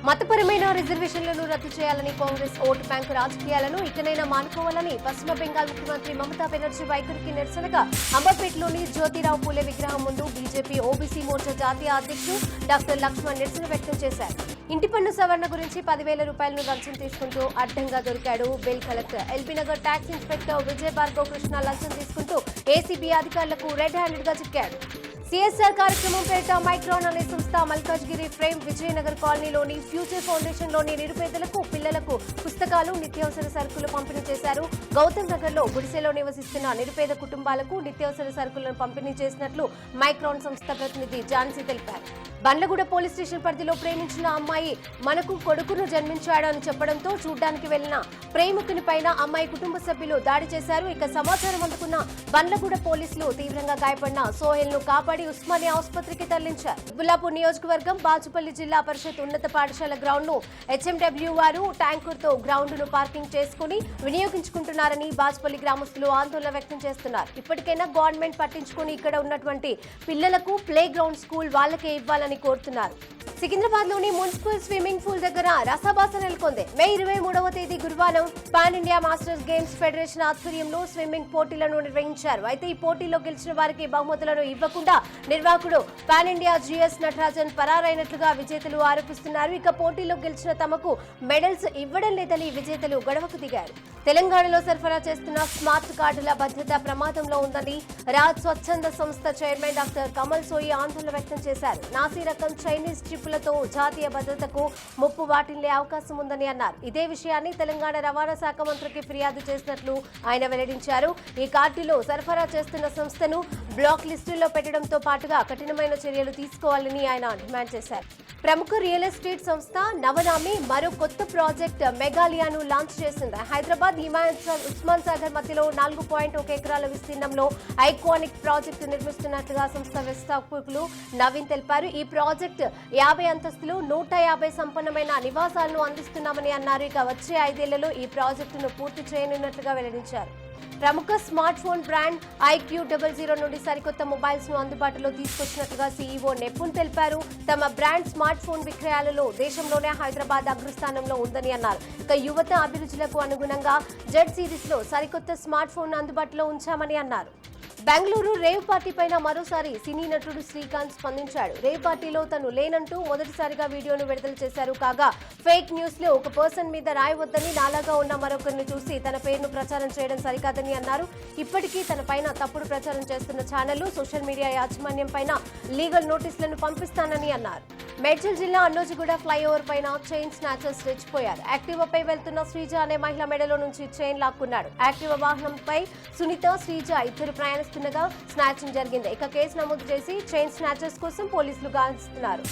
మతపరమైన రిజర్వేషన్లను రద్దు చేయాలని కాంగ్రెస్ ఓటు బ్యాంకు రాజకీయాలను ఇకనైనా మానుకోవాలని పశ్చిమ బెంగాల్ ముఖ్యమంత్రి మమతా బెనర్జీ వైఖరికి నిరసనగా అంబర్పేటలోని జ్యోతిరావు పూలే విగ్రహం ముందు బీజేపీ ఓబీసీ మోర్చా జాతీయ అధ్యక్షుడు డాక్టర్ లక్ష్మణ్ నిరసన వ్యక్తం చేశారు. ఇంటి పన్ను సవరణ గురించి 10,000 రూపాయలను లంచం తీసుకుంటూ అడ్డంగా దొరికాడు bill collector. LB Nagar tax inspector Vijay Bhargav Krishna లంచం తీసుకుంటూ ఏసీబీ అధికారులకు రెడ్ హ్యాండెడ్ గా చిక్కాడు. సిఎస్ఆర్ కార్యక్రమం పేరిట మైక్రాన్ అనే సంస్థ మల్కాజ్గిరి ఫ్రేమ్ విజయనగర్ కాలనీలోని ఫ్యూచర్ ఫౌండేషన్ లోని నిరుపేదలకు పిల్లలకు పుస్తకాలు నిత్యావసర సరుకులు పంపిణీ చేశారు. గౌతమ్ నగర్ లో గుడిసెలో నివసిస్తున్న నిరుపేద కుటుంబాలకు నిత్యావసర సరుకులను పంపిణీ చేసినట్లు మైక్రాన్ సంస్థ ప్రతినిధి ఝాన్సీ తెలిపారు. బండ్లగూడ పోలీస్ స్టేషన్ పరిధిలో ప్రేమించిన అమ్మాయి మనకు కొడుకును జన్మించాడు అని చెప్పడంతో చూడ్డానికి వెళ్లిన ప్రేమికుని పైన అమ్మాయి కుటుంబ సభ్యులు దాడి చేశారు. ఇక సమాచారం అందుకున్న బండ్లగూడ పోలీసులు తీవ్రంగా గాయపడిన సోహెల్ ను కాపాడి ఉస్మానియా ఆసుపత్రికి తరలించారు. బుల్లాపూర్ నియోజకవర్గం బాచుపల్లి జిల్లా పరిషత్ ఉన్నత పాఠశాల గ్రౌండ్ ను హెచ్ఎండబ్ల్యూ వారు ట్యాంకర్ తో గ్రౌండ్ ను పార్కింగ్ చేసుకుని వినియోగించుకుంటున్నారని బాచుపల్లి గ్రామస్తులు ఆందోళన వ్యక్తం చేస్తున్నారు. ఇప్పటికైనా గవర్నమెంట్ పట్టించుకుని ఇక్కడ ఉన్నటువంటి పిల్లలకు ప్లే గ్రౌండ్ స్కూల్ వాళ్ళకే ఇవ్వాలని కోరుతున్నారు. సికింద్రాబాద్ లోని మున్సిపల్ స్విమ్మింగ్ పూల్ దగ్గర రసాభాస నెలకొంది. మే 23వ తేదీ గురువారం pan India masters games federation ఆధ్వర్యంలో స్విమ్మింగ్ పోటీలను నిర్వహించారు. అయితే ఈ పోటీలో గెలిచిన వారికి బహుమతులను ఇవ్వకుండా నిర్వాహకుడు పాన్ ఇండియా జీఎస్ నటరాజన్ పరారైనట్లుగా విజేతలు ఆరోపిస్తున్నారు. ఇక పోటీలో గెలిచిన తమకు మెడల్స్ ఇవ్వడం లేదని విజేతలు గొడవకు దిగారు. తెలంగాణలో సరఫరా చేస్తున్న స్మార్ట్ కార్డుల భద్రత ప్రమాదంలో ఉందని రాజ్ స్వచ్ఛంద సంస్థ చైర్మన్ డాక్టర్ కమల్ సోయి ఆందోళన వ్యక్తం చేశారు. నాసీ రకం చైనీస్ చిప్పులతో జాతీయ భద్రతకు ముప్పు వాటిల్లే అవకాశం ఉందని అన్నారు. ఇదే విషయాన్ని తెలంగాణ రవాణా శాఖ మంత్రికి ఫిర్యాదు చేసినట్లు ఆయన వెల్లడించారు. ఈ కార్డులో సరఫరా చేస్తున్న సంస్థను బ్లాక్ లిస్టులో పెట్టడంతో పాటుగా కఠినమైన చర్యలు తీసుకోవాలని ఆయన డిమాండ్ చేశారు. ప్రముఖ రియల్ ఎస్టేట్ సంస్థ నవనామి మరో కొత్త ప్రాజెక్ట్ మెగాలియాను లాంచ్ చేసింది. హైదరాబాద్ ఉస్మాన్ సాగర్ మధ్యలో 4.1 ఎకరాల విస్తీర్ణంలో ఐకానిక్ ప్రాజెక్టు నిర్మిస్తున్నట్లుగా సంస్థ వ్యవస్థాపకులు నవీన్ తెలిపారు. ఈ ప్రాజెక్ట్ 50 అంతస్తులు 150 సంపన్నమైన నివాసాలను అందిస్తున్నామని అన్నారు. ఇక వచ్చే 5 ఏళ్లలో ఈ ప్రాజెక్టును పూర్తి చేయనున్నట్లుగా వెల్లడించారు. ప్రముఖ స్మార్ట్ ఫోన్ బ్రాండ్ IQ00 నుండి సరికొత్త మొబైల్స్ ను అందుబాటులో తీసుకొచ్చినట్లుగా సీఈఓ నెప్పున్ తెలిపారు. తమ బ్రాండ్ స్మార్ట్ ఫోన్ విక్రయాలలో దేశంలోనే హైదరాబాద్ అగ్రస్థానంలో ఉందని అన్నారు. ఇక యువత అభిరుచులకు అనుగుణంగా జెడ్ సిరీస్ లో సరికొత్త స్మార్ట్ ఫోన్ అందుబాటులో ఉంచామని అన్నారు. బెంగళూరు రేవ్ పార్టీ పైన మరోసారి సినీ నటుడు శ్రీకాంత్ స్పందించాడు. రేవ్ పార్టీలో తను లేనంటూ మొదటిసారిగా వీడియోను విడుదల చేశారు. కాగా ఫేక్ న్యూస్ లో ఒక పర్సన్ మీద రాయవద్దని నాలాగా ఉన్న మరొకరిని చూసి తన పేరును ప్రచారం చేయడం సరికాదని అన్నారు. ఇప్పటికీ తన పైన తప్పుడు ప్రచారం చేస్తున్న ఛానళ్లు సోషల్ మీడియా యాజమాన్యం పైన లీగల్ నోటీసులను పంపిస్తానని అన్నారు. మేడ్చల్ జిల్లా అన్నోజిగూడ ఫ్లైఓవర్ పైన చైన్ స్నాచర్స్ రెచ్చిపోయారు. యాక్టివాపై వెళ్తున్న శ్రీజ అనే మహిళ మెడలో నుంచి చైన్ లాక్కున్నాడు. యాక్టివా వాహనంపై సునీత, శ్రీజ ఇద్దరు ప్రయాణిస్తుండగా స్నాచింగ్ జరిగింది. ఇక కేసు నమోదు చేసి చైన్ స్నాచర్స్ కోసం పోలీసులు గాలిస్తున్నారు.